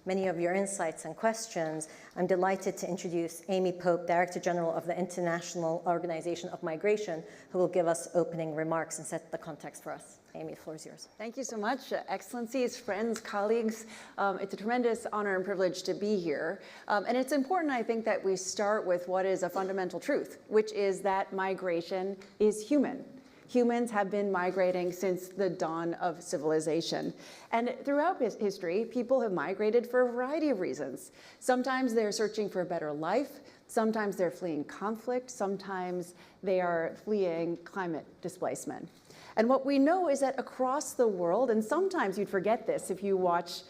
many of your insights and questions, I'm delighted to introduce Amy Pope, Director General of the International Organization of Migration, who will give us opening remarks and set the context for us. Amy, the floor is yours. Thank you so much, Excellencies, friends, colleagues. It's a tremendous honor and privilege to be here. And it's important, I think, that we start with what is a fundamental truth, which is that migration is human. Humans have been migrating since the dawn of civilization. And throughout history, people have migrated for a variety of reasons. Sometimes they're searching for a better life. Sometimes they're fleeing conflict. Sometimes they are fleeing climate displacement. And what we know is that across the world, and sometimes you'd forget this if you watch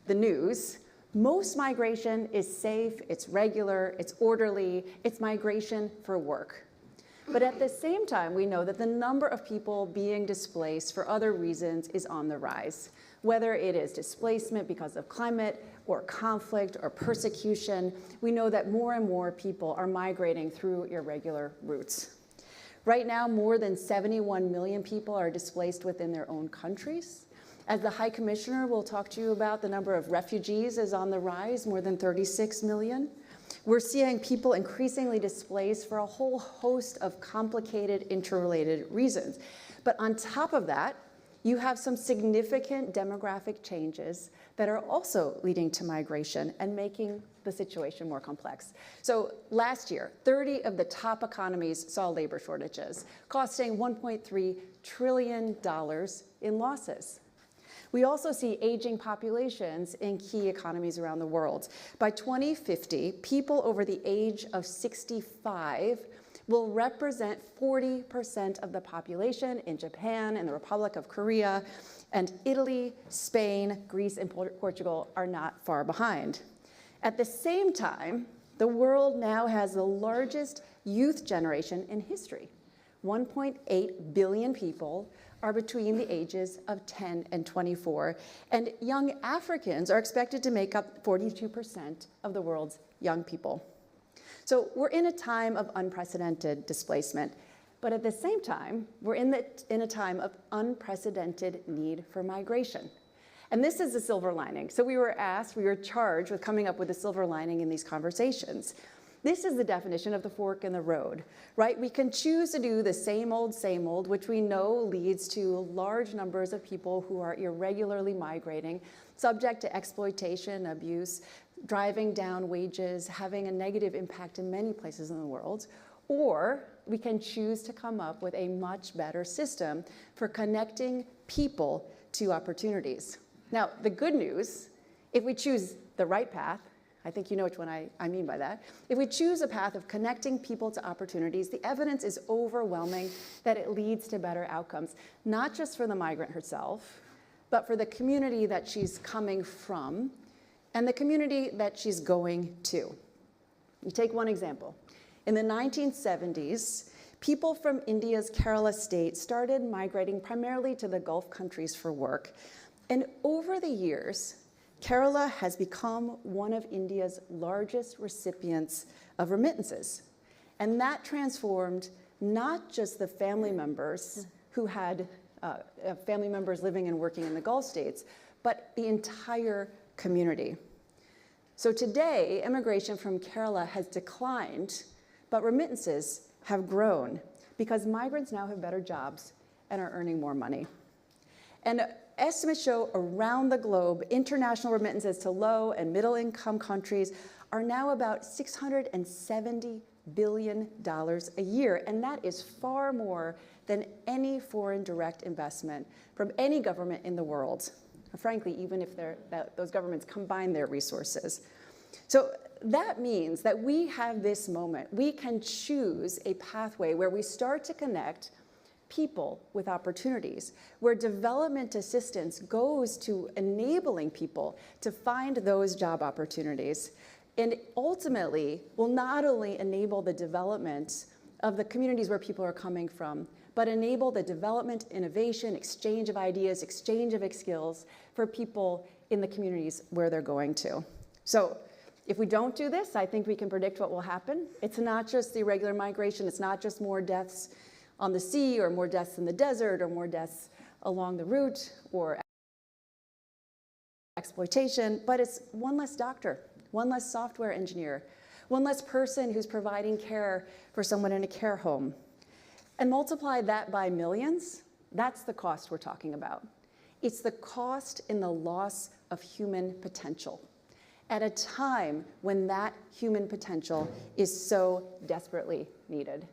the news, most migration is safe, it's regular, it's orderly, it's migration for work. But at the same time, we know that the number of people being displaced for other reasons is on the rise, whether it is displacement because of climate or conflict or persecution. We know that more and more people are migrating through irregular routes. Right now, more than 71 million people are displaced within their own countries. As the High Commissioner will talk to you about, the number of refugees is on the rise, more than 36 million. We're seeing people increasingly displaced for a whole host of complicated, interrelated reasons. But on top of that, you have some significant demographic changes that are also leading to migration and making the situation more complex. So last year, 30 of the top economies saw labor shortages, costing $1.3 trillion in losses. We also see aging populations in key economies around the world. By 2050, people over the age of 65 will represent 40% of the population in Japan and the Republic of Korea, and Italy, Spain, Greece, and Portugal are not far behind. At the same time, the world now has the largest youth generation in history. 1.8 billion people are between the ages of 10 and 24, and young Africans are expected to make up 42% of the world's young people. So we're in a time of unprecedented displacement, but at the same time, we're in a time of unprecedented need for migration. And this is the silver lining. So we were charged with coming up with a silver lining in these conversations. This is the definition of the fork in the road, right? We can choose to do the same old, which we know leads to large numbers of people who are irregularly migrating, subject to exploitation, abuse, driving down wages, having a negative impact in many places in the world. Or we can choose to come up with a much better system for connecting people to opportunities. Now, the good news, if we choose the right path, I think you know which one I mean by that. If we choose a path of connecting people to opportunities, the evidence is overwhelming that it leads to better outcomes, not just for the migrant herself, but for the community that she's coming from and the community that she's going to. You take one example. In the 1970s, people from India's Kerala state started migrating primarily to the Gulf countries for work. And over the years, Kerala has become one of India's largest recipients of remittances. And that transformed not just the family members who had family members living and working in the Gulf states, but the entire community. So today, immigration from Kerala has declined, but remittances have grown because migrants now have better jobs and are earning more money. And estimates show around the globe, international remittances to low and middle income countries are now about $670 billion a year. And that is far more than any foreign direct investment from any government in the world. Frankly, even if those governments combine their resources. So that means that we have this moment. We can choose a pathway where we start to connect people with opportunities, where development assistance goes to enabling people to find those job opportunities, and ultimately will not only enable the development of the communities where people are coming from, but enable the development, innovation, exchange of ideas, exchange of skills for people in the communities where they're going to. So if we don't do this, I think we can predict what will happen. It's not just the irregular migration, it's not just more deaths on the sea or more deaths in the desert or more deaths along the route or exploitation, but it's one less doctor, one less software engineer, one less person who's providing care for someone in a care home. And multiply that by millions, that's the cost we're talking about. It's the cost in the loss of human potential at a time when that human potential is so desperately needed.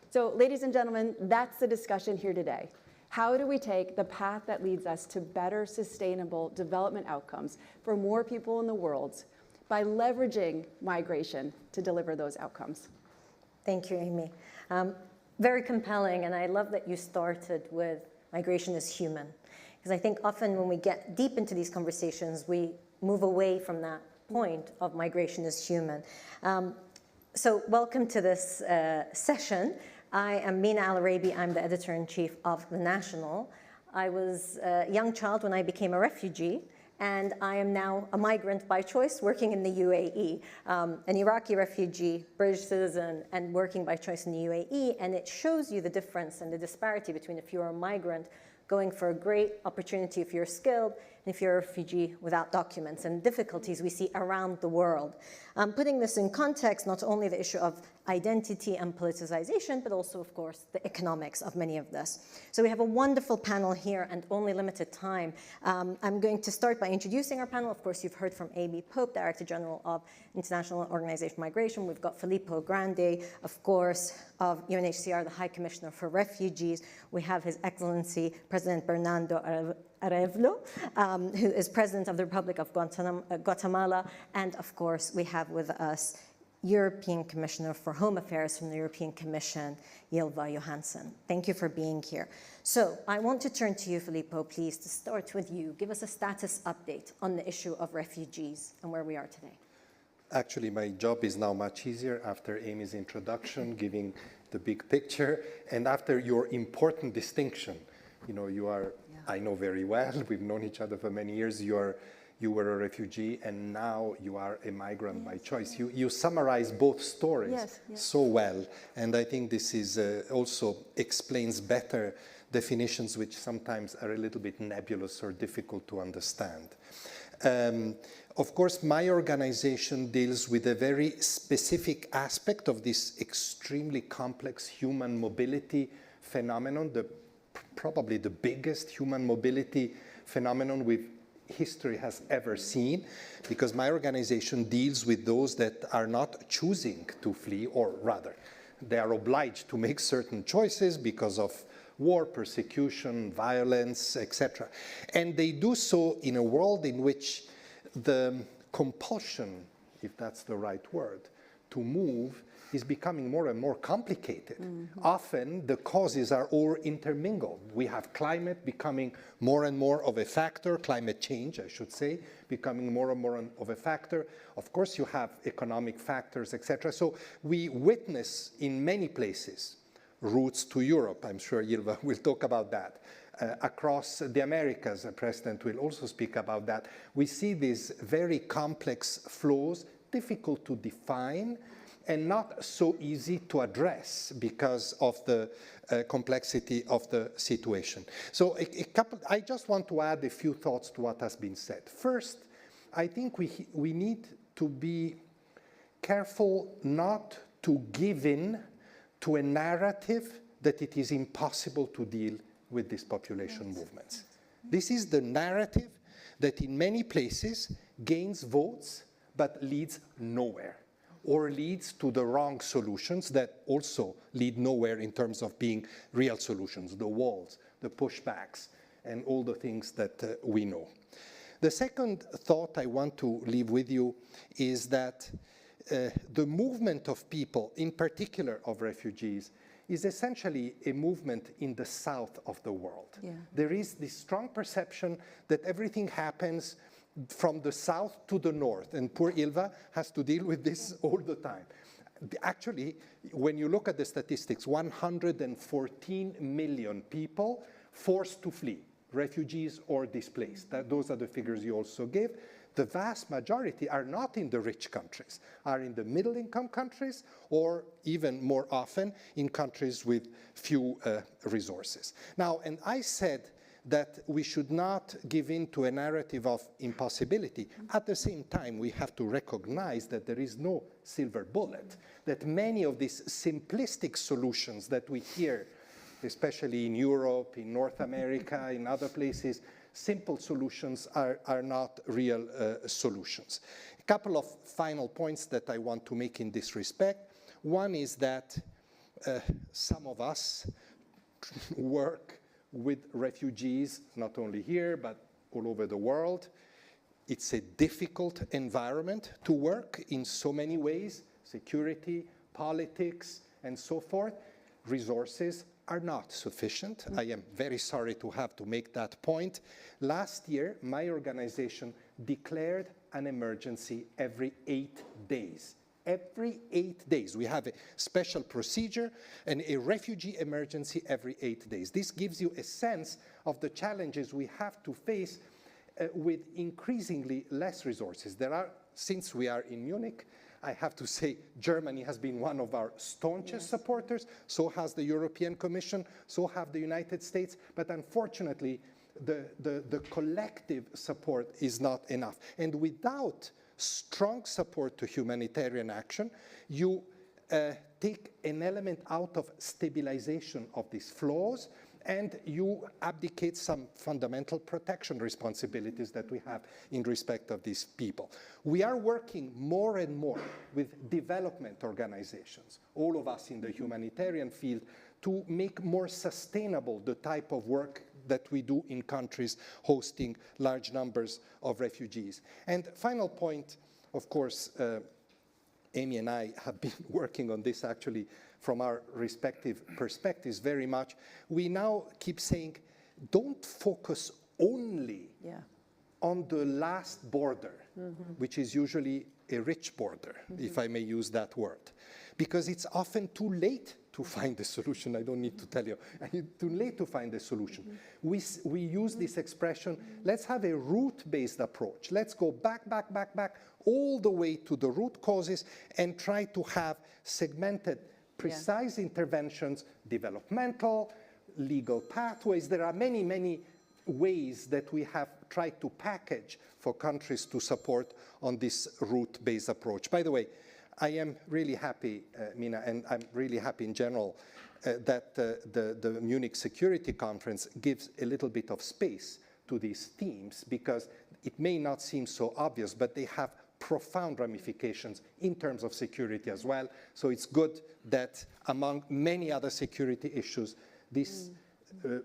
So, ladies and gentlemen, that's the discussion here today. How do we take the path that leads us to better sustainable development outcomes for more people in the world by leveraging migration to deliver those outcomes? Thank you, Amy. Very compelling, and I love that you started with migration is human. Because I think often when we get deep into these conversations, we move away from that point of migration is human. So welcome to this session. I am Mina Al-Oraibi. I'm the editor-in-chief of The National. I was a young child when I became a refugee, and I am now a migrant by choice working in the UAE, an Iraqi refugee, British citizen, and working by choice in the UAE. And it shows you the difference and the disparity between if you're a migrant going for a great opportunity if you're skilled, and if you're a refugee without documents, and difficulties we see around the world. Putting this in context, not only the issue of identity and politicization, but also, of course, the economics of many of this. So we have a wonderful panel here and only limited time. I'm going to start by introducing our panel. Of course, you've heard from Amy Pope, Director General of International Organization for Migration. We've got Filippo Grandi, of course, of UNHCR, the High Commissioner for Refugees. We have His Excellency President Bernardo Arevalo, who is President of the Republic of Guatemala. And of course, we have with us European Commissioner for Home Affairs from the European Commission, Ylva Johansson. Thank you for being here. So I want to turn to you, Filippo, please, to start with you. Give us a status update on the issue of refugees and where we are today. Actually, my job is now much easier after Amy's introduction, giving the big picture, and after your important distinction. You know, you are, I know very well, we've known each other for many years, you were a refugee, and now you are a migrant by choice. You summarize both stories so well, and I think this is also explains better definitions which sometimes are a little bit nebulous or difficult to understand. Of course, my organization deals with a very specific aspect of this extremely complex human mobility phenomenon, probably the biggest human mobility phenomenon history has ever seen, because my organization deals with those that are not choosing to flee, or rather, they are obliged to make certain choices because of war, persecution, violence, etc. And they do so in a world in which the compulsion, if that's the right word, to move is becoming more and more complicated. Often the causes are all intermingled. We have climate becoming more and more of a factor, climate change, I should say, becoming more and more of a factor. Of course, you have economic factors, etc. So we witness in many places routes to Europe. I'm sure Ylva will talk about that. Across the Americas, the President will also speak about that. We see these very complex flows, difficult to define, and not so easy to address because of the complexity of the situation. So I just want to add a few thoughts to what has been said. First, I think we need to be careful not to give in to a narrative that it is impossible to deal with these population movements. This is the narrative that in many places gains votes but leads nowhere, or leads to the wrong solutions that also lead nowhere in terms of being real solutions, the walls, the pushbacks, and all the things that we know. The second thought I want to leave with you is that the movement of people, in particular of refugees, is essentially a movement in the south of the world. There is this strong perception that everything happens from the south to the north, and poor Ylva has to deal with this all the time. Actually, when you look at the statistics, 114 million people forced to flee, refugees or displaced. Those are the figures you also give. The vast majority are not in the rich countries, are in the middle-income countries, or even more often in countries with few resources. Now, and I said that we should not give in to a narrative of impossibility. At the same time, we have to recognize that there is no silver bullet, that many of these simplistic solutions that we hear, especially in Europe, in North America, in other places, simple solutions are not real solutions. A couple of final points that I want to make in this respect. One is that some of us work with refugees, not only here, but all over the world. It's a difficult environment to work in so many ways, security, politics, and so forth. Resources are not sufficient. I am very sorry to have to make that point. Last year, my organization declared an emergency every 8 days. Every 8 days. We have a special procedure and a refugee emergency every 8 days. This gives you a sense of the challenges we have to face with increasingly less resources. Since we are in Munich, I have to say Germany has been one of our staunchest supporters, so has the European Commission, so have the United States, but unfortunately the collective support is not enough. And without strong support to humanitarian action, you take an element out of stabilization of these flows, and you abdicate some fundamental protection responsibilities that we have in respect of these people. We are working more and more with development organizations, all of us in the humanitarian field, to make more sustainable the type of work that we do in countries hosting large numbers of refugees. And final point, of course, Amy and I have been working on this actually from our respective perspectives very much. We now keep saying, don't focus only on the last border, which is usually a rich border, if I may use that word, because it's often too late to find a solution. I don't need to tell you, too late to find a solution. We use this expression, let's have a root-based approach. Let's go back, all the way to the root causes and try to have segmented, precise interventions, developmental, legal pathways. There are many, many ways that we have tried to package for countries to support on this root-based approach. By the way, I am really happy, Mina, and I'm really happy in general that the Munich Security Conference gives a little bit of space to these themes, because it may not seem so obvious, but they have profound ramifications in terms of security as well. So it's good that among many other security issues, these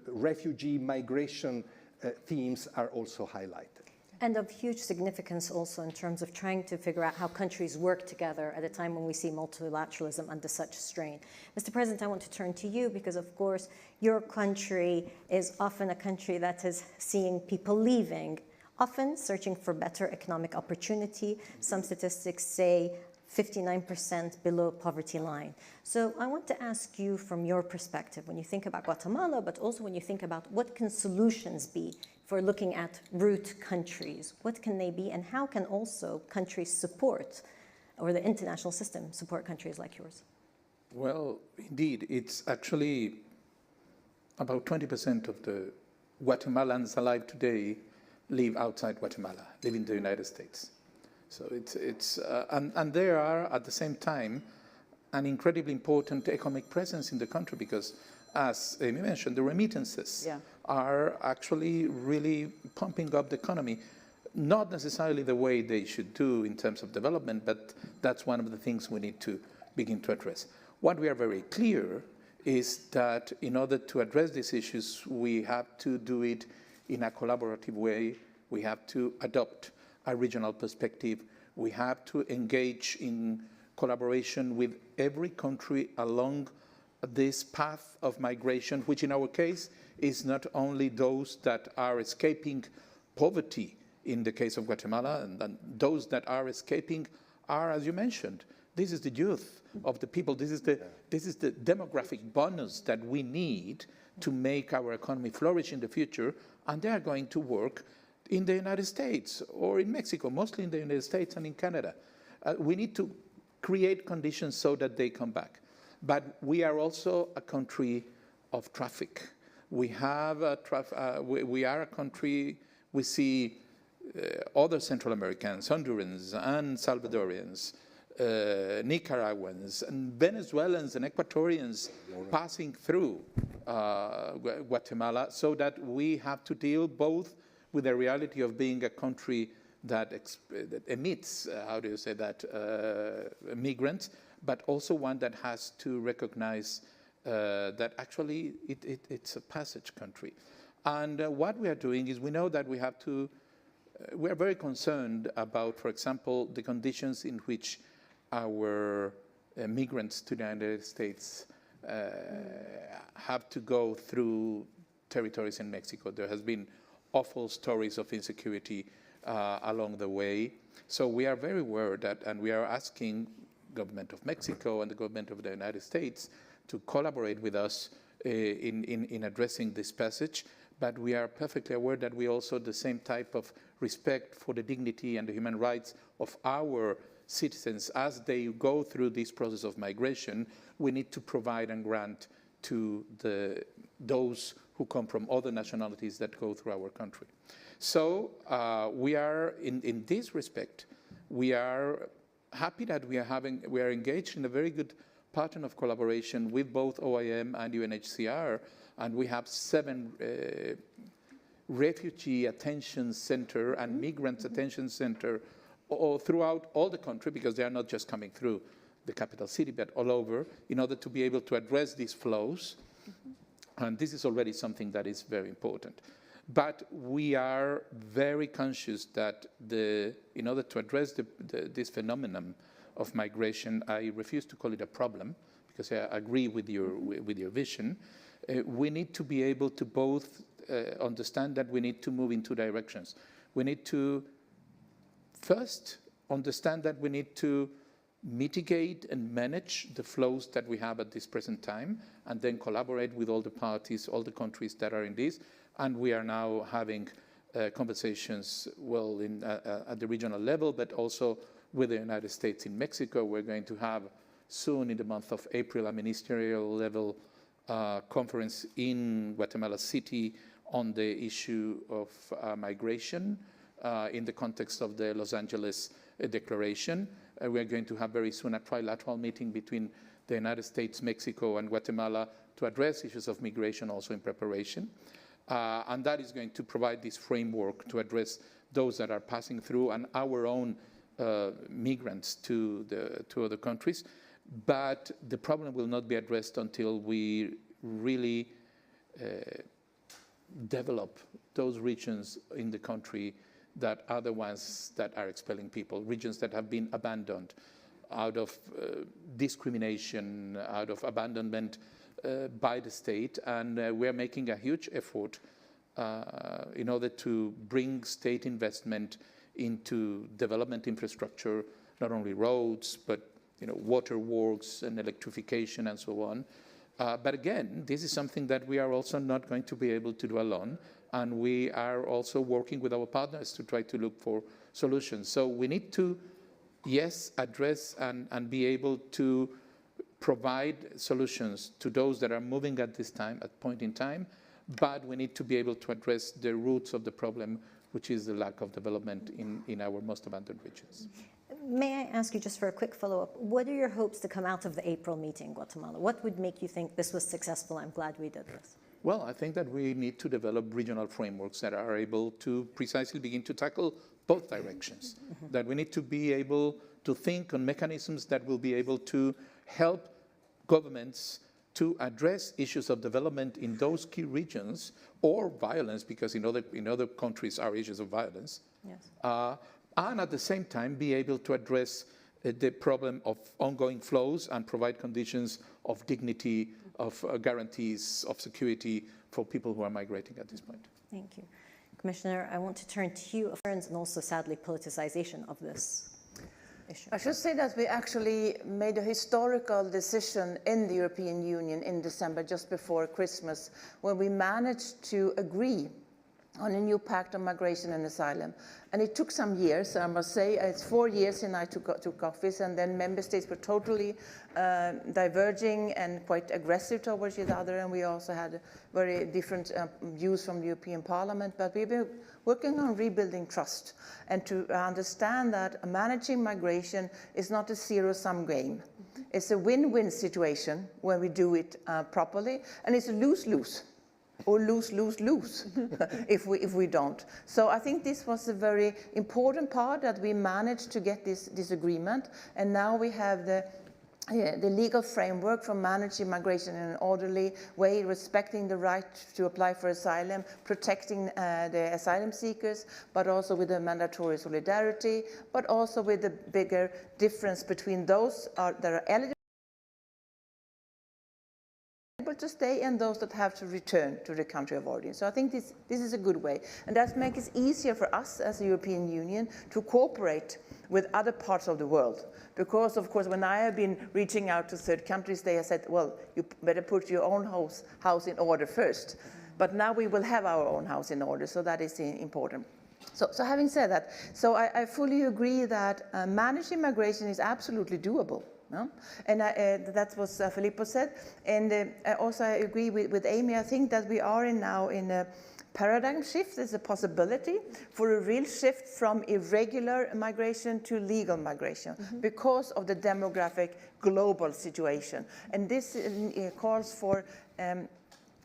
refugee migration themes are also highlighted. And of huge significance also in terms of trying to figure out how countries work together at a time when we see multilateralism under such strain. Mr. President, I want to turn to you because, of course, your country is often a country that is seeing people leaving, often searching for better economic opportunity. Some statistics say 59% below poverty line. So I want to ask you from your perspective, when you think about Guatemala, but also when you think about what can solutions be for looking at root countries, what can they be, and how can also countries support, or the international system support countries like yours? Well, indeed, it's actually about 20% of the Guatemalans alive today live outside Guatemala, live in the United States. So and there are, at the same time, an incredibly important economic presence in the country because, as Amy mentioned, the remittances are actually really pumping up the economy. Not necessarily the way they should do in terms of development, but that's one of the things we need to begin to address. What we are very clear is that in order to address these issues, we have to do it in a collaborative way. We have to adopt a regional perspective. We have to engage in collaboration with every country along this path of migration, which in our case is not only those that are escaping poverty in the case of Guatemala, and those that are escaping are, as you mentioned, this is the youth of the people. This is the demographic bonus that we need to make our economy flourish in the future, and they are going to work in the United States or in Mexico, mostly in the United States and in Canada. We need to create conditions so that they come back. But we are also a country of traffic. We have we are a country. We see other Central Americans, Hondurans and Salvadorians, Nicaraguans and Venezuelans and Ecuadorians passing through Guatemala, so that we have to deal both with the reality of being a country that emits, how do you say that, migrants, but also one that has to recognize that actually it's a passage country. And what we are doing is we know that we have to, we are very concerned about, for example, the conditions in which our migrants to the United States have to go through territories in Mexico. There has been awful stories of insecurity along the way. So we are very aware that, and we are asking government of Mexico and the government of the United States to collaborate with us in addressing this passage. But we are perfectly aware that we also the same type of respect for the dignity and the human rights of our citizens as they go through this process of migration. We need to provide and grant to those who come from other nationalities that go through our country. So we are, in this respect, we are happy that we are engaged in a very good pattern of collaboration with both OIM and UNHCR, and we have 7 refugee attention center and migrants attention center throughout all the country, because they are not just coming through the capital city, but all over, in order to be able to address these flows. And this is already something that is very important. But we are very conscious that in order to address this phenomenon of migration, I refuse to call it a problem, because I agree with your vision. We need to be able to both understand that we need to move in 2 directions. We need to first understand that we need to mitigate and manage the flows that we have at this present time, and then collaborate with all the parties, all the countries that are in this. And we are now having conversations, well, at the regional level, but also with the United States in Mexico. We're going to have soon, in the month of April, a ministerial level conference in Guatemala City on the issue of migration in the context of the Los Angeles Declaration. We're going to have very soon a trilateral meeting between the United States, Mexico, and Guatemala to address issues of migration also in preparation. And that is going to provide this framework to address those that are passing through and our own migrants to other countries. But the problem will not be addressed until we really develop those regions in the country that are the ones that are expelling people, regions that have been abandoned out of discrimination, out of abandonment by the state. And we're making a huge effort in order to bring state investment into development infrastructure, not only roads, but water works and electrification and so on. But again, this is something that we are also not going to be able to do alone. And we are also working with our partners to try to look for solutions. So we need to, yes, address and be able to provide solutions to those that are moving at this time, at point in time, but we need to be able to address the roots of the problem, which is the lack of development in our most abandoned regions. May I ask you just for a quick follow-up, what are your hopes to come out of the April meeting in Guatemala? What would make you think this was successful? I'm glad we did this. Well, I think that we need to develop regional frameworks that are able to precisely begin to tackle both directions. That we need to be able to think on mechanisms that will be able to help governments to address issues of development in those key regions, or violence, because in other countries are issues of violence. Yes. And at the same time be able to address the problem of ongoing flows and provide conditions of dignity, of guarantees of security for people who are migrating at this point. Thank you. Commissioner, I want to turn to you, and also sadly politicization of this issue. I should say that we actually made a historical decision in the European Union in December, just before Christmas, when we managed to agree on a new pact on migration and asylum. And it took some years, I must say. It's 4 years since I took office, and then member states were totally diverging and quite aggressive towards each other, and we also had very different views from the European Parliament. But we've been working on rebuilding trust and to understand that managing migration is not a zero-sum game. It's a win-win situation when we do it properly, and it's a lose-lose. Or lose if we don't. So I think this was a very important part that we managed to get this agreement, and now we have the legal framework for managing migration in an orderly way, respecting the right to apply for asylum, protecting the asylum seekers, but also with the mandatory solidarity, but also with the bigger difference between those that are eligible to stay and those that have to return to the country of origin. So I think this is a good way, and that makes it easier for us as the European Union to cooperate with other parts of the world. Because, of course, when I have been reaching out to third countries, they have said, well, you better put your own house in order first. But now we will have our own house in order, so that is important. So having said that, so I fully agree that managing migration is absolutely doable. No? And that's what Filippo said. And also I agree with Amy. I think that we are now in a paradigm shift. There's a possibility for a real shift from irregular migration to legal migration because of the demographic global situation. And this calls for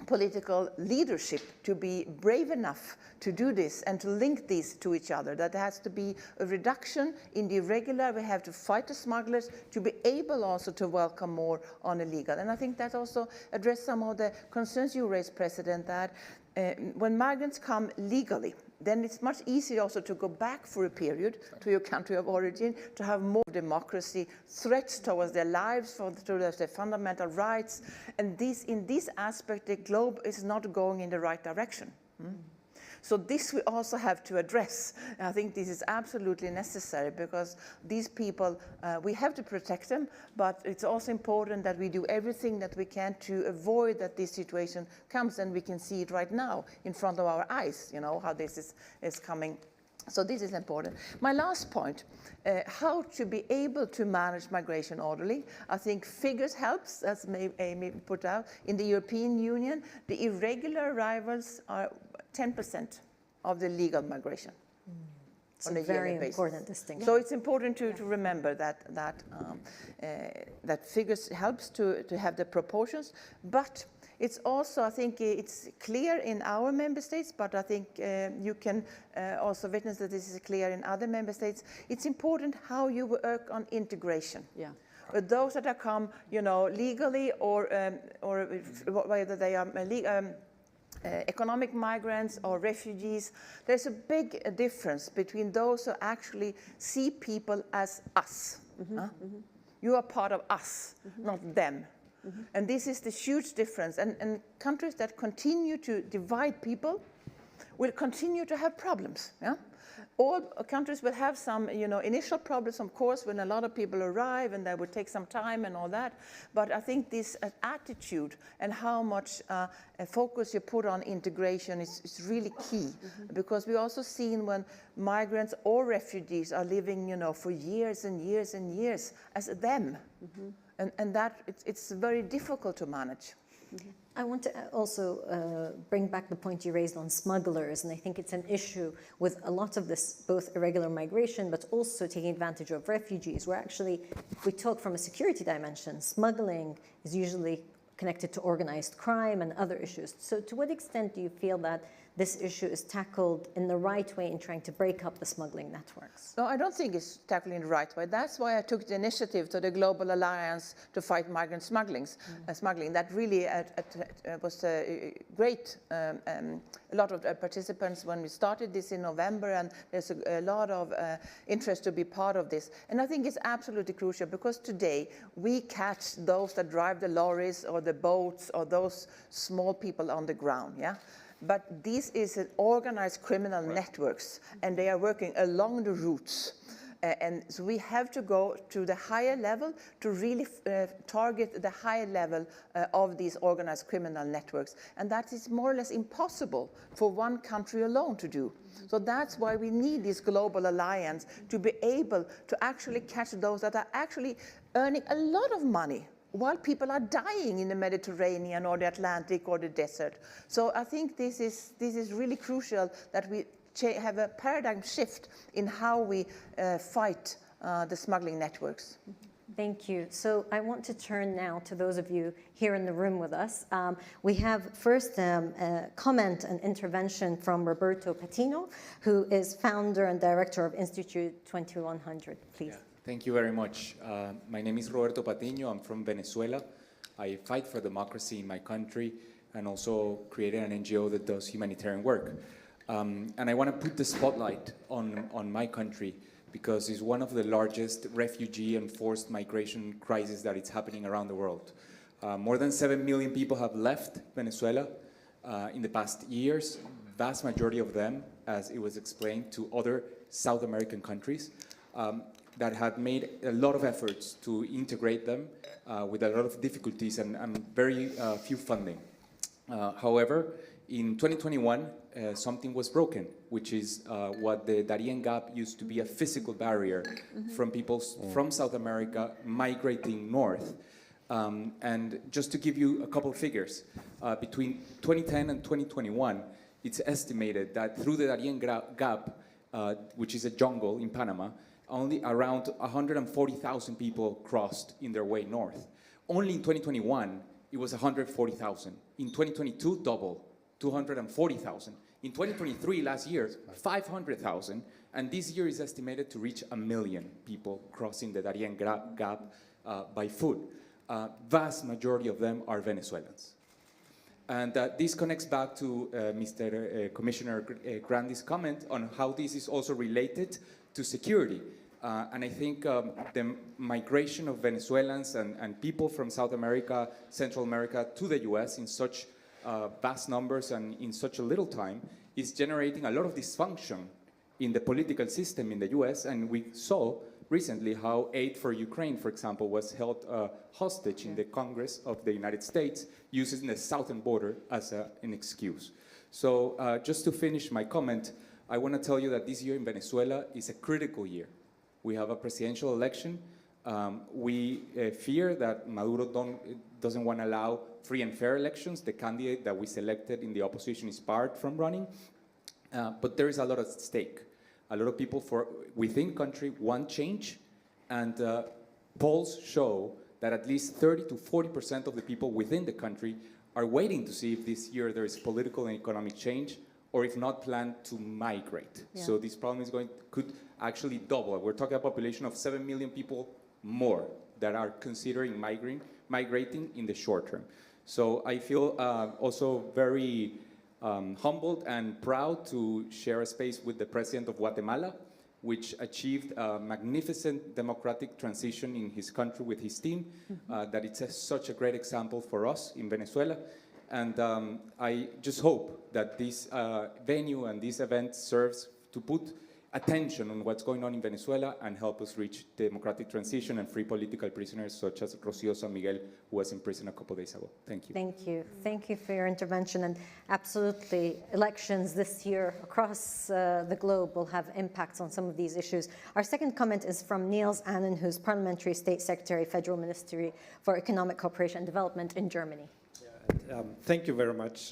political leadership to be brave enough to do this and to link these to each other. That has to be a reduction in the irregular. We have to fight the smugglers to be able also to welcome more on illegal. And I think that also addressed some of the concerns you raised, President, that when migrants come legally, then it's much easier also to go back for a period to your country of origin, to have more democracy, threats towards their lives, towards their fundamental rights. And in this aspect, the globe is not going in the right direction. So this we also have to address. And I think this is absolutely necessary because these people, we have to protect them, but it's also important that we do everything that we can to avoid that this situation comes, and we can see it right now in front of our eyes, you know, how this is coming. So this is important. My last point, how to be able to manage migration orderly. I think figures helps, as Amy put out. In the European Union, the irregular arrivals are 10% of the legal migration. It's a very important distinction. So it's important to remember that figures helps to have the proportions, but it's also, I think it's clear in our member states, but I think you can also witness that this is clear in other member states. It's important how you work on integration. Yeah. Those that are come, you know, legally or whether they are economic migrants or refugees, there's a big difference between those who actually see people as us. You are part of us, not them. And this is the huge difference. And countries that continue to divide people will continue to have problems. Yeah? All countries will have some, you know, initial problems, of course, when a lot of people arrive, and that would take some time and all that. But I think this attitude and how much focus you put on integration is really key, because we also seen when migrants or refugees are living, you know, for years and years and years as them, and that it's very difficult to manage. I want to also bring back the point you raised on smugglers, and I think it's an issue with a lot of this, both irregular migration, but also taking advantage of refugees, where actually, if we talk from a security dimension, smuggling is usually connected to organized crime and other issues. So to what extent do you feel that this issue is tackled in the right way in trying to break up the smuggling networks? No, I don't think it's tackled in the right way. That's why I took the initiative to the Global Alliance to Fight Migrant Smuggling. That really was great. A lot of participants when we started this in November, and there's a lot of interest to be part of this. And I think it's absolutely crucial, because today we catch those that drive the lorries or the boats or those small people on the ground, yeah? But this is an organized criminal networks, and they are working along the routes. And so we have to go to the higher level to really target the higher level of these organized criminal networks. And that is more or less impossible for one country alone to do. So that's why we need this global alliance to be able to actually catch those that are actually earning a lot of money while people are dying in the Mediterranean or the Atlantic or the desert. So I think this is really crucial that we have a paradigm shift in how we fight the smuggling networks. Thank you. So I want to turn now to those of you here in the room with us. We have first a comment and intervention from Roberto Patino, who is founder and director of Institute 2100. Please. Yeah, thank you very much. My name is Roberto Patino. I'm from Venezuela. I fight for democracy in my country and also created an NGO that does humanitarian work. And I want to put the spotlight on my country because it's one of the largest refugee and forced migration crises that is happening around the world. More than 7 million people have left Venezuela in the past years, vast majority of them, as it was explained, to other South American countries that had made a lot of efforts to integrate them with a lot of difficulties and very few funding. However, in 2021, something was broken, which is what the Darien Gap used to be a physical barrier from people from South America migrating north. And just to give you a couple of figures, between 2010 and 2021, it's estimated that through the Darien Gap, which is a jungle in Panama, only around 140,000 people crossed in their way north. Only in 2021, it was 140,000. In 2022, double. 240,000. In 2023, last year, 500,000, and this year is estimated to reach 1 million people crossing the Darien Gap by foot. Vast majority of them are Venezuelans. And this connects back to Mr. Commissioner Grandi's comment on how this is also related to security. And I think the migration of Venezuelans and people from South America, Central America to the US in such vast numbers and in such a little time is generating a lot of dysfunction in the political system in the US. And we saw recently how aid for Ukraine, for example, was held hostage in the Congress of the United States using the southern border as an excuse. So just to finish my comment, I want to tell you that this year in Venezuela is a critical year. We have a presidential election. We fear that Maduro doesn't want to allow free and fair elections. The candidate that we selected in the opposition is barred from running. But there is a lot at stake. A lot of people within country want change. And polls show that at least 30 to 40% of the people within the country are waiting to see if this year there is political and economic change, or if not, plan to migrate. Yeah. So this problem could actually double. We're talking a population of 7 million people more that are considering migrating in the short term. So I feel also very humbled and proud to share a space with the president of Guatemala, which achieved a magnificent democratic transition in his country with his team, that it's such a great example for us in Venezuela. And I just hope that this venue and this event serves to put attention on what's going on in Venezuela and help us reach democratic transition and free political prisoners such as Rocío San Miguel, who was in prison a couple days ago. Thank you. Thank you. Thank you for your intervention. And absolutely, elections this year across the globe will have impacts on some of these issues. Our second comment is from Niels Annen, who's Parliamentary State Secretary, Federal Ministry for Economic Cooperation and Development in Germany. Thank you very much.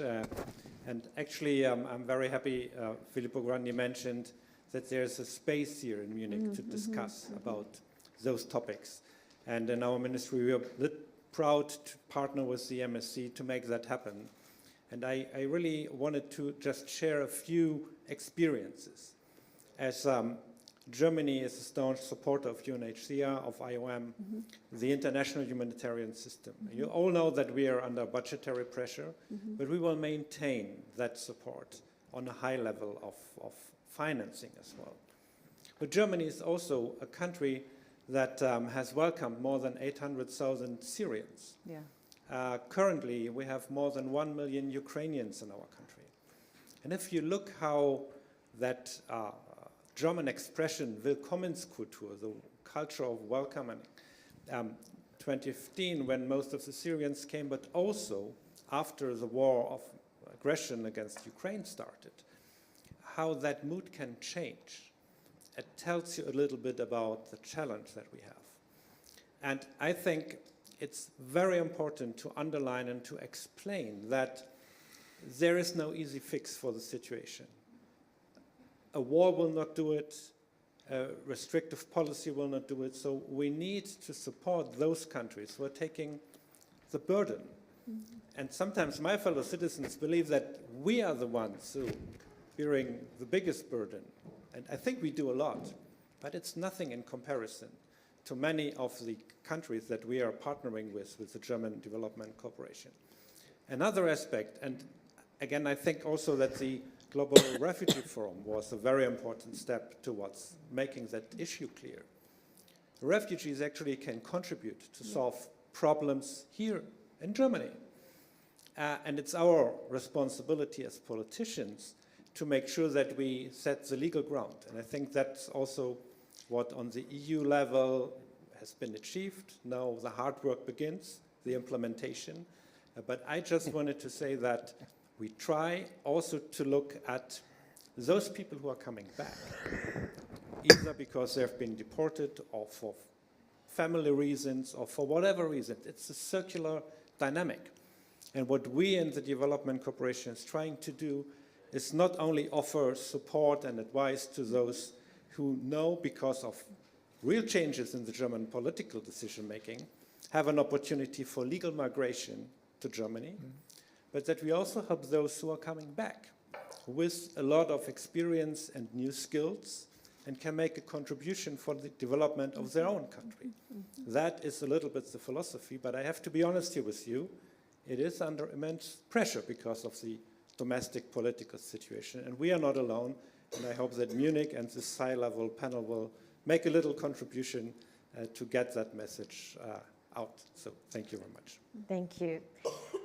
And actually, I'm very happy Filippo Grandi mentioned that there's a space here in Munich to discuss about those topics. And in our ministry, we are proud to partner with the MSC to make that happen. And I really wanted to just share a few experiences. As Germany is a staunch supporter of UNHCR, of IOM, the international humanitarian system. You all know that we are under budgetary pressure, but we will maintain that support on a high level of financing as well. But Germany is also a country that has welcomed more than 800,000 Syrians. Yeah. Currently, we have more than 1 million Ukrainians in our country. And if you look how that German expression Willkommenskultur, the culture of welcome, and 2015 when most of the Syrians came, but also after the war of aggression against Ukraine started, how that mood can change. It tells you a little bit about the challenge that we have. And I think it's very important to underline and to explain that there is no easy fix for the situation. A war will not do it, a restrictive policy will not do it, so we need to support those countries who are taking the burden. And sometimes my fellow citizens believe that we are the ones who are bearing the biggest burden. And I think we do a lot, but it's nothing in comparison to many of the countries that we are partnering with the German Development Corporation. Another aspect, and again, I think also that the Global Refugee Forum was a very important step towards making that issue clear. Refugees actually can contribute to solve problems here in Germany. And it's our responsibility as politicians to make sure that we set the legal ground. And I think that's also what on the EU level has been achieved. Now the hard work begins, the implementation. But I just wanted to say that we try also to look at those people who are coming back, either because they've been deported or for family reasons or for whatever reason. It's a circular dynamic. And what we in the Development Corporation is trying to do is not only offer support and advice to those who know, because of real changes in the German political decision-making, have an opportunity for legal migration to Germany, but that we also help those who are coming back with a lot of experience and new skills and can make a contribution for the development of their own country. That is a little bit the philosophy, but I have to be honest here with you, it is under immense pressure because of the domestic political situation, and we are not alone, and I hope that Munich and this high-level panel will make a little contribution to get that message out. So thank you very much. Thank you.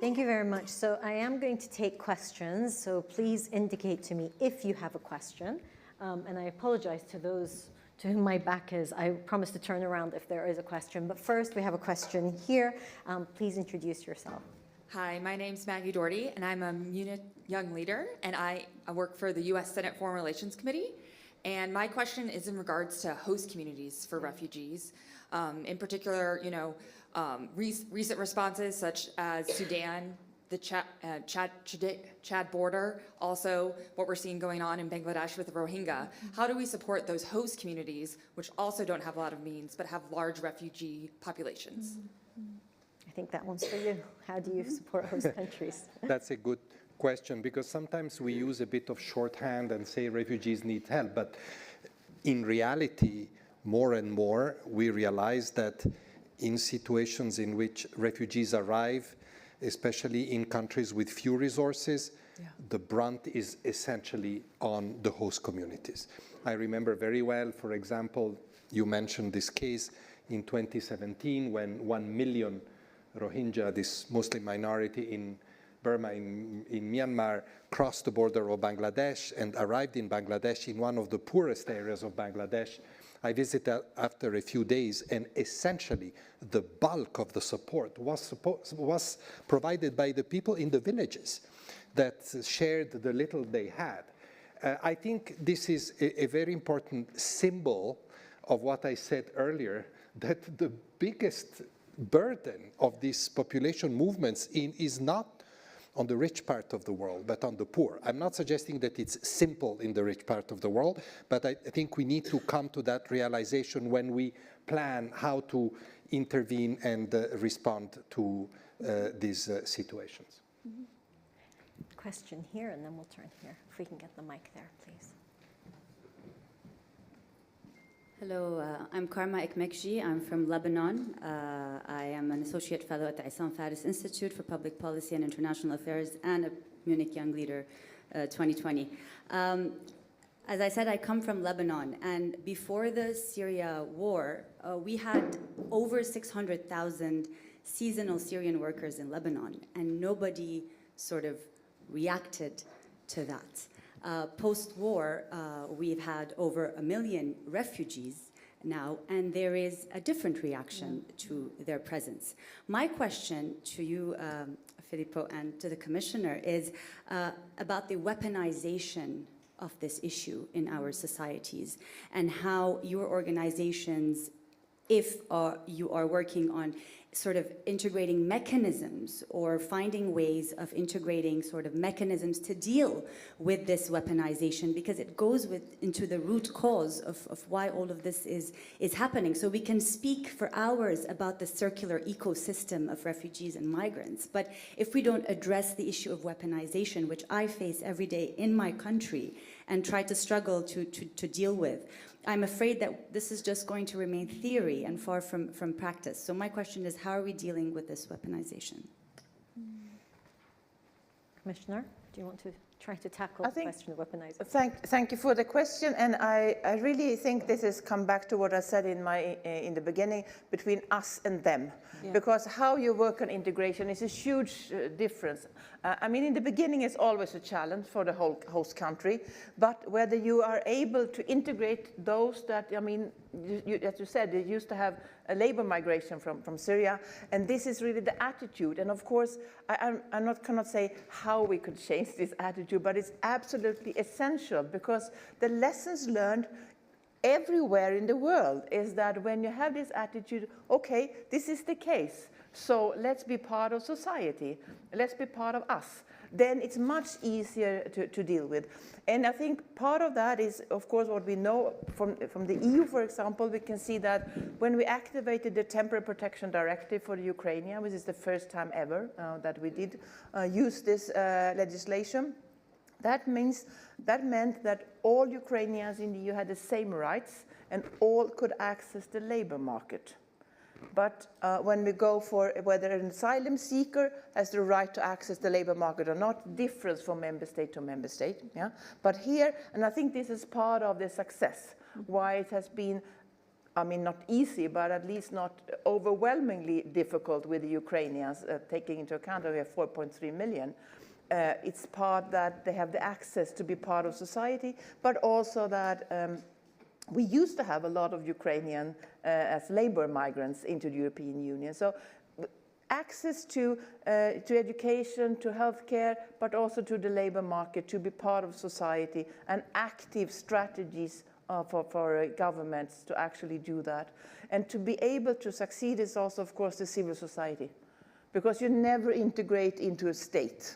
Thank you very much. So I am going to take questions, so please indicate to me if you have a question. And I apologize to those to whom my back is. I promise to turn around if there is a question. But first, we have a question here. Please introduce yourself. Hi, my name's Maggie Doherty, and I'm a Munich Young Leader, and I work for the U.S. Senate Foreign Relations Committee. And my question is in regards to host communities for refugees. In particular, recent responses such as Sudan, the Chad border, also what we're seeing going on in Bangladesh with the Rohingya. How do we support those host communities, which also don't have a lot of means, but have large refugee populations? I think that one's for you. How do you support host countries? That's a good question, because sometimes we use a bit of shorthand and say refugees need help, but in reality, more and more, we realize that in situations in which refugees arrive, especially in countries with few resources, the brunt is essentially on the host communities. I remember very well, for example, you mentioned this case in 2017 when 1 million Rohingya, this Muslim minority in Burma, in Myanmar, crossed the border of Bangladesh and arrived in Bangladesh in one of the poorest areas of Bangladesh. I visited after a few days, and essentially the bulk of the support was provided by the people in the villages that shared the little they had. I think this is a very important symbol of what I said earlier, that the biggest burden of these population movements is not on the rich part of the world, but on the poor. I'm not suggesting that it's simple in the rich part of the world, but I think we need to come to that realization when we plan how to intervene and respond to these situations. Question here, and then we'll turn here. If we can get the mic there, please. Hello, I'm Karma Ekmekji. I'm from Lebanon. I am an associate fellow at the Issam Faris Institute for Public Policy and International Affairs and a Munich Young Leader 2020. As I said, I come from Lebanon, and before the Syria war, we had over 600,000 seasonal Syrian workers in Lebanon, and nobody sort of reacted to that. Post-war, we've had over 1 million refugees now, and there is a different reaction to their presence. My question to you, Filippo, and to the Commissioner is about the weaponization of this issue in our societies, and how your organizations, if you are working on sort of integrating mechanisms or finding ways of integrating sort of mechanisms to deal with this weaponization, because it goes into the root cause of why all of this is happening. So we can speak for hours about the circular ecosystem of refugees and migrants, but if we don't address the issue of weaponization, which I face every day in my country and try to struggle to deal with, I'm afraid that this is just going to remain theory and far from practice. So my question is, how are we dealing with this weaponization? Commissioner, do you want to try to tackle the question of weaponization? Thank you for the question, and I really think this has come back to what I said in the beginning, between us and them. Because how you work on integration is a huge difference. I mean, in the beginning, it's always a challenge for the whole host country, but whether you are able to integrate those that, I mean, as you said, you used to have a labor migration from Syria, and this is really the attitude. And of course, I cannot say how we could change this attitude, but it's absolutely essential, because the lessons learned everywhere in the world is that when you have this attitude, okay, this is the case, so let's be part of society, let's be part of us, then it's much easier to deal with. And I think part of that is, of course, what we know from the EU, for example. We can see that when we activated the Temporary Protection Directive for the Ukrainians, which is the first time ever that we did use this legislation, that meant that all Ukrainians in the EU had the same rights and all could access the labor market. But when we go for whether an asylum seeker has the right to access the labor market or not, differs from member state to member state. Yeah? But here, and I think this is part of the success, why it has been, I mean, not easy, but at least not overwhelmingly difficult with the Ukrainians, taking into account that we have 4.3 million. It's part that they have the access to be part of society, but also that we used to have a lot of Ukrainian as labor migrants into the European Union. So access to education, to healthcare, but also to the labor market, to be part of society, and active strategies for governments to actually do that. And to be able to succeed is also, of course, the civil society, because you never integrate into a state.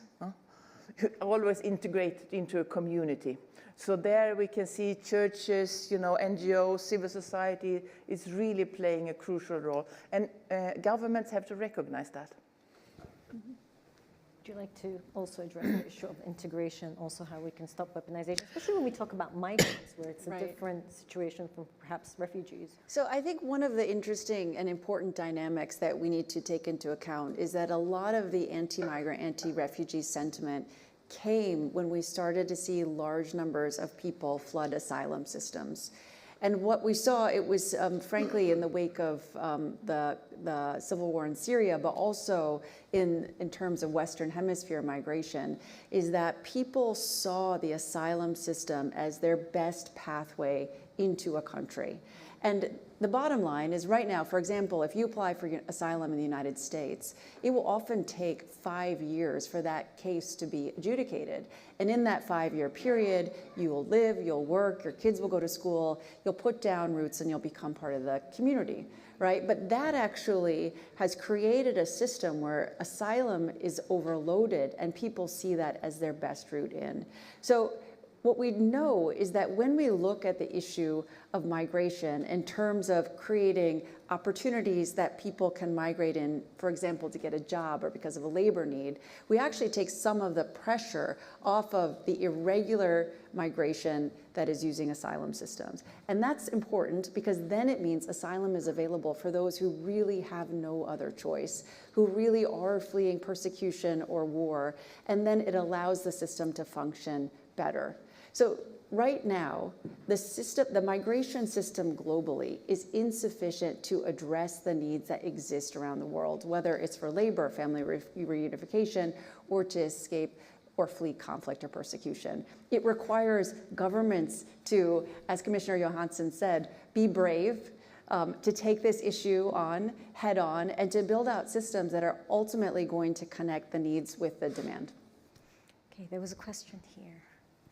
You always integrate into a community. So there we can see churches, NGOs, civil society is really playing a crucial role. And governments have to recognize that. Would you like to also address the issue of integration, also how we can stop weaponization, especially when we talk about migrants, where it's a different situation from perhaps refugees? So I think one of the interesting and important dynamics that we need to take into account is that a lot of the anti-migrant, anti-refugee sentiment came when we started to see large numbers of people flood asylum systems. And what we saw, it was frankly in the wake of the civil war in Syria, but also in terms of Western Hemisphere migration, is that people saw the asylum system as their best pathway into a country. And the bottom line is right now, for example, if you apply for asylum in the United States, it will often take 5 years for that case to be adjudicated. And in that 5-year period, you will live, you'll work, your kids will go to school, you'll put down roots, and you'll become part of the community, right? But that actually has created a system where asylum is overloaded, and people see that as their best route in. So what we know is that when we look at the issue of migration in terms of creating opportunities that people can migrate in, for example, to get a job or because of a labor need, we actually take some of the pressure off of the irregular migration that is using asylum systems. And that's important because then it means asylum is available for those who really have no other choice, who really are fleeing persecution or war, and then it allows the system to function better. So right now, the migration system globally is insufficient to address the needs that exist around the world, whether it's for labor, family reunification, or to escape or flee conflict or persecution. It requires governments to, as Commissioner Johansson said, be brave, to take this issue on head on, and to build out systems that are ultimately going to connect the needs with the demand. Okay, there was a question here.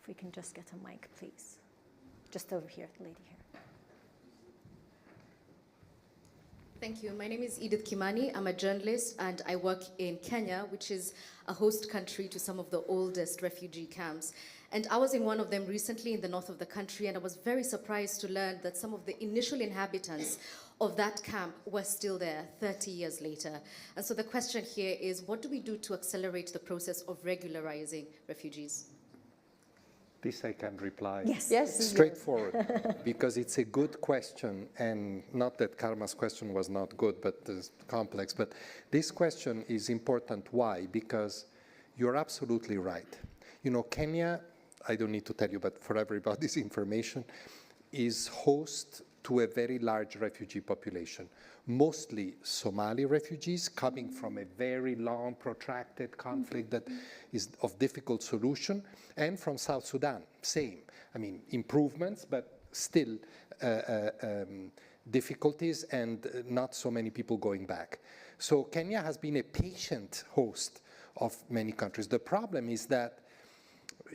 If we can just get a mic, please. Just over here, the lady here. Thank you. My name is Edith Kimani. I'm a journalist and I work in Kenya, which is a host country to some of the oldest refugee camps. And I was in one of them recently in the north of the country, and I was very surprised to learn that some of the initial inhabitants of that camp were still there 30 years later. And so the question here is, what do we do to accelerate the process of regularizing refugees? This I can reply. Yes. Yes. Straightforward, because it's a good question, and not that Karma's question was not good, but it's complex. But this question is important. Why? Because you're absolutely right. You know, Kenya, I don't need to tell you, but for everybody's information, is host to a very large refugee population, mostly Somali refugees coming from a very long, protracted conflict that is of difficult solution, and from South Sudan, same. I mean, improvements, but still difficulties and not so many people going back. So Kenya has been a patient host of many countries. The problem is that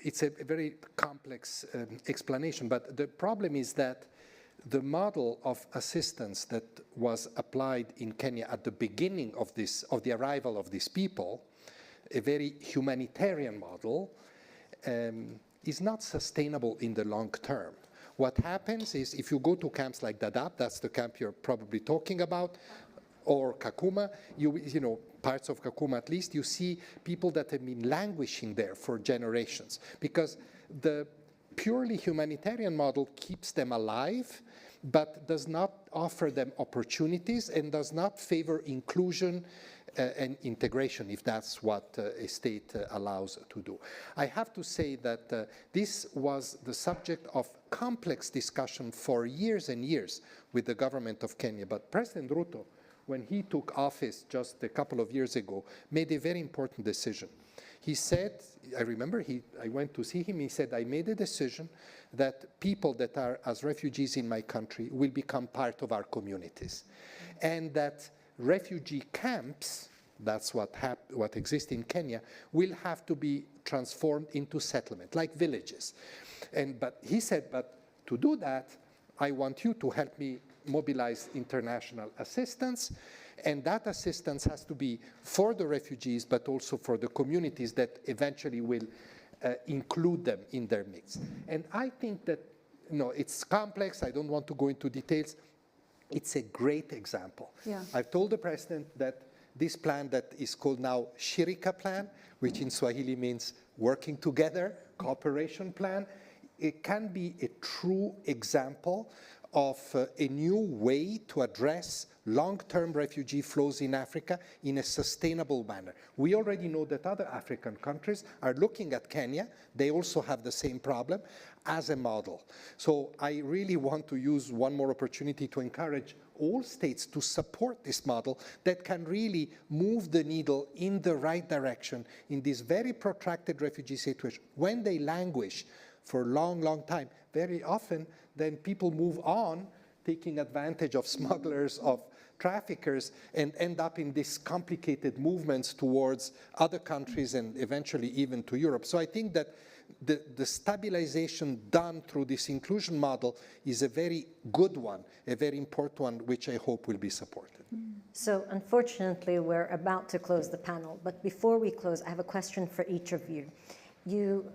it's a very complex explanation, but the problem is that the model of assistance that was applied in Kenya at the beginning of the arrival of these people, a very humanitarian model, is not sustainable in the long term. What happens is, if you go to camps like Dadaab, that's the camp you're probably talking about, or Kakuma, you know, parts of Kakuma at least, you see people that have been languishing there for generations, because the purely humanitarian model keeps them alive, but does not offer them opportunities and does not favor inclusion and integration, if that's what a state allows to do. I have to say that this was the subject of complex discussion for years and years with the government of Kenya. But President Ruto, when he took office just a couple of years ago, made a very important decision. He said, I remember I went to see him, he said, I made a decision that people that are as refugees in my country will become part of our communities. And that refugee camps, that's what exists in Kenya, will have to be transformed into settlement, like villages. But he said, but to do that, I want you to help me mobilize international assistance, and that assistance has to be for the refugees, but also for the communities that eventually will include them in their mix. And I think that, you know, it's complex, I don't want to go into details. It's a great example. Yeah. I've told the president that this plan that is called now Shirika Plan, which in Swahili means working together, cooperation plan, it can be a true example of a new way to address long-term refugee flows in Africa in a sustainable manner. We already know that other African countries are looking at Kenya. They also have the same problem as a model. So I really want to use one more opportunity to encourage all states to support this model that can really move the needle in the right direction in this very protracted refugee situation. When they languish for a long, long time, very often then people move on, taking advantage of smugglers, of traffickers, and end up in these complicated movements towards other countries and eventually even to Europe. So I think that the stabilization done through this inclusion model is a very good one, a very important one, which I hope will be supported. So unfortunately, we're about to close the panel. But before we close, I have a question for each of you. You,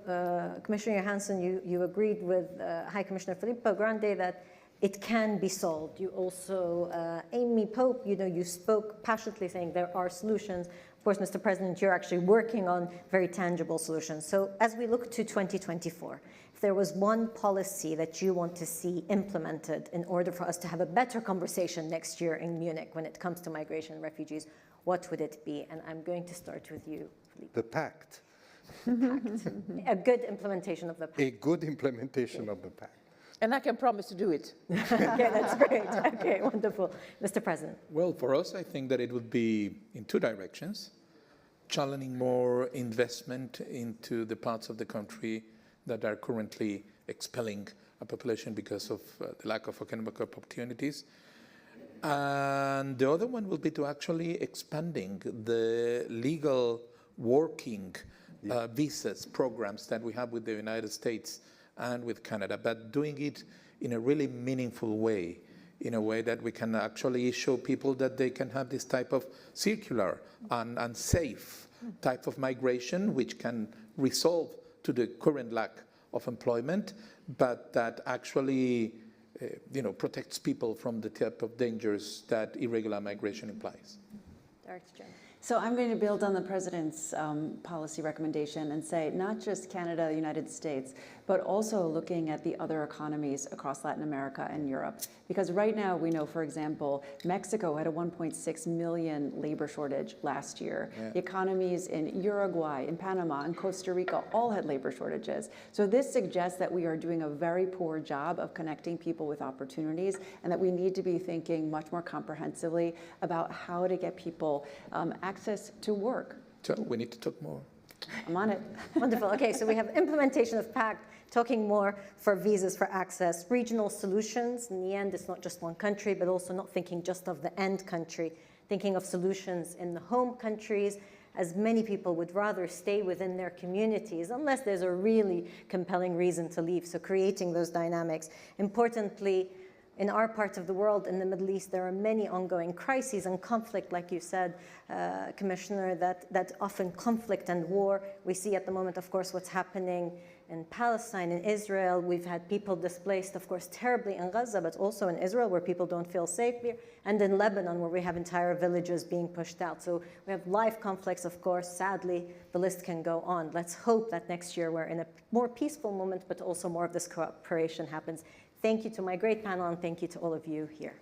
Commissioner Johansson, you agreed with High Commissioner Filippo Grandi that it can be solved. You also, Amy Pope, you spoke passionately saying there are solutions. Of course, Mr. President, you're actually working on very tangible solutions. So as we look to 2024, if there was one policy that you want to see implemented in order for us to have a better conversation next year in Munich when it comes to migration and refugees, what would it be? And I'm going to start with you, Filippo. The pact. A good implementation of the pact. A good implementation of the pact. And I can promise to do it. Okay, that's great. Okay, wonderful. Mr. President. Well, for us, I think that it would be in two directions. channeling more investment into the parts of the country that are currently expelling a population because of the lack of economic opportunities. And the other one will be to actually expanding the legal working visas programs that we have with the United States and with Canada, but doing it in a really meaningful way, in a way that we can actually show people that they can have this type of circular and safe type of migration, which can resolve to the current lack of employment, but that actually protects people from the type of dangers that irregular migration implies. Director General. So I'm going to build on the President's policy recommendation and say not just Canada, the United States, but also looking at the other economies across Latin America and Europe. Because right now we know, for example, Mexico had a 1.6 million labor shortage last year. Yeah. The economies in Uruguay, in Panama, and Costa Rica all had labor shortages. So this suggests that we are doing a very poor job of connecting people with opportunities, and that we need to be thinking much more comprehensively about how to get people access to work. So we need to talk more. I'm on it. Wonderful. Okay, so we have implementation of PACT, talking more for visas for access, regional solutions. In the end, it's not just one country, but also not thinking just of the end country, thinking of solutions in the home countries, as many people would rather stay within their communities unless there's a really compelling reason to leave. So creating those dynamics. Importantly, in our part of the world, in the Middle East, there are many ongoing crises and conflict, like you said, Commissioner, that often conflict and war. We see at the moment, of course, what's happening in Palestine, in Israel. We've had people displaced, of course, terribly in Gaza, but also in Israel, where people don't feel safe here, and in Lebanon, where we have entire villages being pushed out. So we have live conflicts, of course. Sadly, the list can go on. Let's hope that next year we're in a more peaceful moment, but also more of this cooperation happens. Thank you to my great panel, and thank you to all of you here.